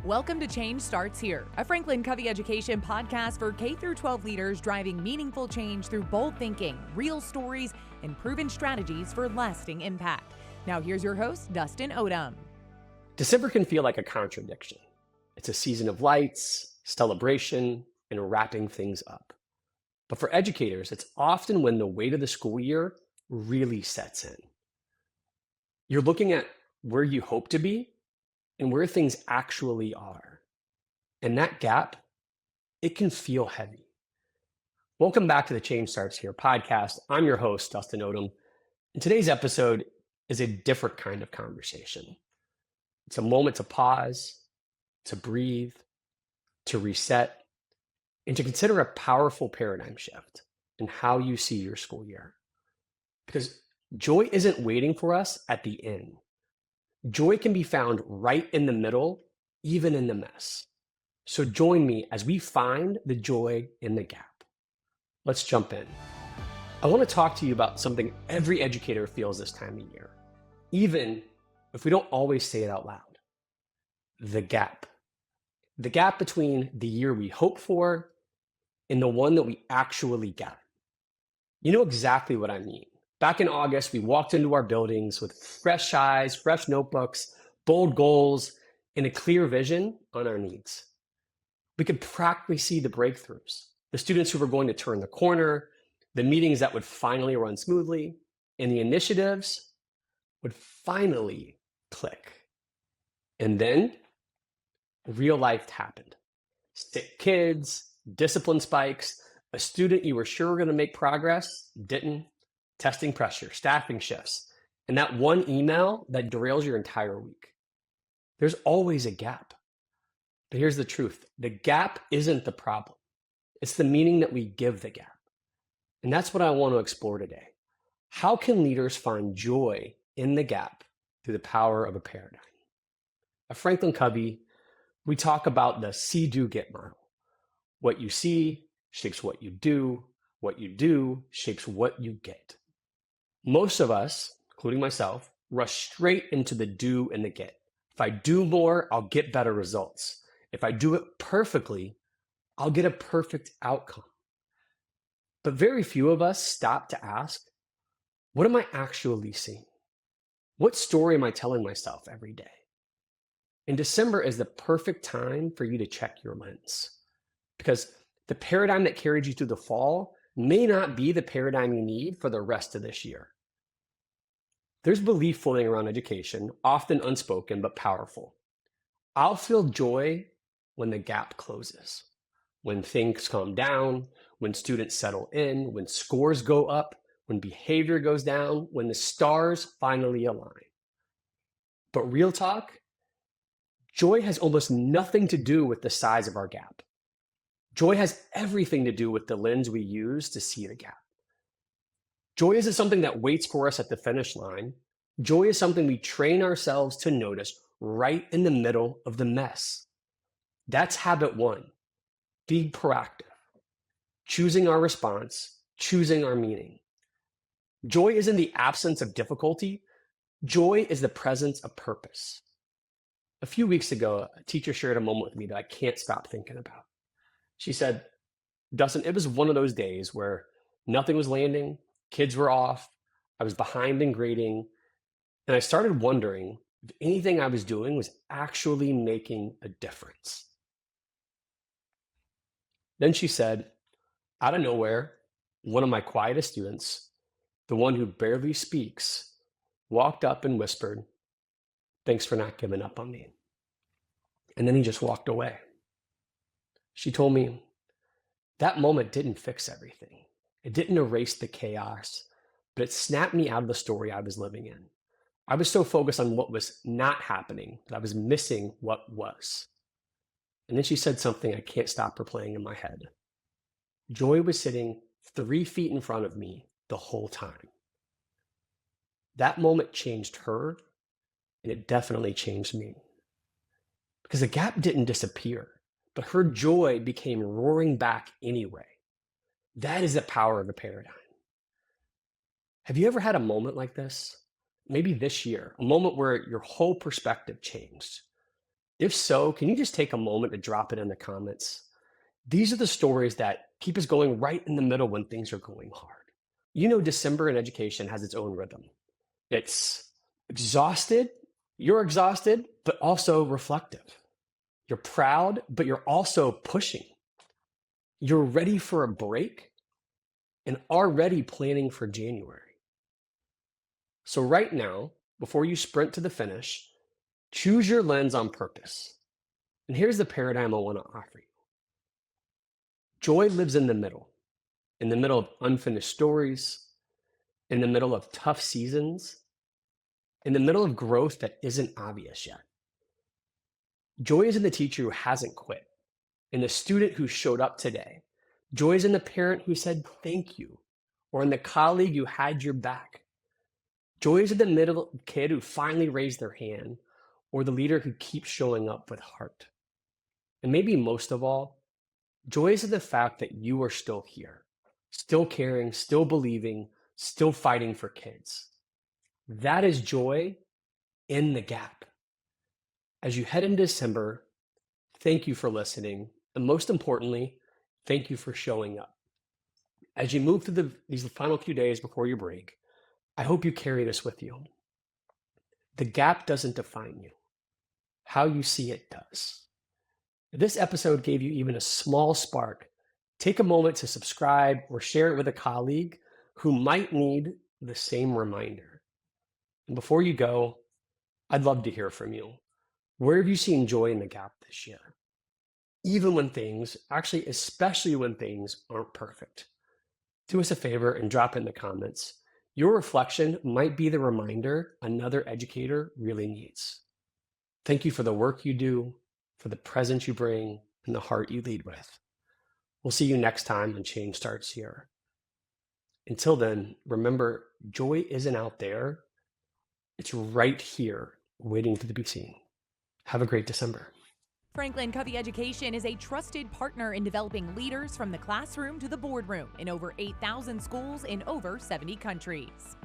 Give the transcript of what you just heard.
Welcome to Change Starts Here, a Franklin Covey education podcast for K-12 leaders driving meaningful change through bold thinking, real stories, and proven strategies for lasting impact. Now here's your host, Dustin Odham. December can feel like a contradiction. It's a season of lights, celebration, and wrapping things up. But for educators, it's often when the weight of the school year really sets in. You're looking at where you hope to be and where things actually are. And that gap, it can feel heavy. Welcome back to the Change Starts Here podcast. I'm your host, Dustin Odham. And today's episode is a different kind of conversation. It's a moment to pause, to breathe, to reset, and to consider a powerful paradigm shift in how you see your school year. Because joy isn't waiting for us at the end. Joy can be found right in the middle, even in the mess. So join me as we find the joy in the gap. Let's jump in. I want to talk to you about something every educator feels this time of year, even if we don't always say it out loud. The gap. The gap between the year we hope for and the one that we actually got. You know exactly what I mean. Back in August, we walked into our buildings with fresh eyes, fresh notebooks, bold goals, and a clear vision on our needs. We could practically see the breakthroughs, the students who were going to turn the corner, the meetings that would finally run smoothly, and the initiatives would finally click. And then real life happened. Sick kids, discipline spikes, a student you were sure were going to make progress, didn't. Testing pressure, staffing shifts, and that one email that derails your entire week. There's always a gap. But here's the truth. The gap isn't the problem. It's the meaning that we give the gap. And that's what I want to explore today. How can leaders find joy in the gap through the power of a paradigm? At Franklin Covey, we talk about the see, do, get model. What you see shapes what you do shapes what you get. Most of us, including myself, rush straight into the do and the get. If I do more, I'll get better results. If I do it perfectly, I'll get a perfect outcome. But very few of us stop to ask, what am I actually seeing? What story am I telling myself every day? And December is the perfect time for you to check your lens. Because the paradigm that carried you through the fall may not be the paradigm you need for the rest of this year. There's belief floating around education, often unspoken but powerful. I'll feel joy when the gap closes, when things calm down, when students settle in, when scores go up, when behavior goes down, when the stars finally align. But real talk, joy has almost nothing to do with the size of our gap. Joy has everything to do with the lens we use to see the gap. Joy isn't something that waits for us at the finish line. Joy is something we train ourselves to notice right in the middle of the mess. That's habit one. Be proactive. Choosing our response, choosing our meaning. Joy isn't the absence of difficulty. Joy is the presence of purpose. A few weeks ago, a teacher shared a moment with me that I can't stop thinking about. She said, Dustin, it was one of those days where nothing was landing, kids were off, I was behind in grading, and I started wondering if anything I was doing was actually making a difference. Then she said, out of nowhere, one of my quietest students, the one who barely speaks, walked up and whispered, thanks for not giving up on me. And then he just walked away. She told me, that moment didn't fix everything. It didn't erase the chaos, but it snapped me out of the story I was living in. I was so focused on what was not happening that I was missing what was. And then she said something I can't stop replaying in my head. Joy was sitting 3 feet in front of me the whole time. That moment changed her, and it definitely changed me. Because the gap didn't disappear, but her joy became roaring back anyway. That is the power of the paradigm. Have you ever had a moment like this? Maybe this year, a moment where your whole perspective changed. If so, can you just take a moment to drop it in the comments? These are the stories that keep us going right in the middle when things are going hard. December in education has its own rhythm. It's exhausted, you're exhausted, but also reflective. You're proud, but you're also pushing. You're ready for a break and already planning for January. So right now, before you sprint to the finish, choose your lens on purpose. And here's the paradigm I want to offer you. Joy lives in the middle of unfinished stories, in the middle of tough seasons, in the middle of growth that isn't obvious yet. Joy is in the teacher who hasn't quit, in the student who showed up today. Joy is in the parent who said thank you, or in the colleague who had your back. Joy is in the middle kid who finally raised their hand, or the leader who keeps showing up with heart. And maybe most of all, joy is in the fact that you are still here, still caring, still believing, still fighting for kids. That is joy in the gap. As you head into December, thank you for listening. And most importantly, thank you for showing up. As you move through these final few days before your break, I hope you carry this with you. The gap doesn't define you. How you see it does. If this episode gave you even a small spark, take a moment to subscribe or share it with a colleague who might need the same reminder. And before you go, I'd love to hear from you. Where have you seen joy in the gap this year? Even when things, actually, especially when things aren't perfect. Do us a favor and drop it in the comments. Your reflection might be the reminder another educator really needs. Thank you for the work you do, for the presence you bring, and the heart you lead with. We'll see you next time when change starts here. Until then, remember, joy isn't out there. It's right here, waiting to be seen. Have a great December. Franklin Covey Education is a trusted partner in developing leaders from the classroom to the boardroom in over 8,000 schools in over 70 countries.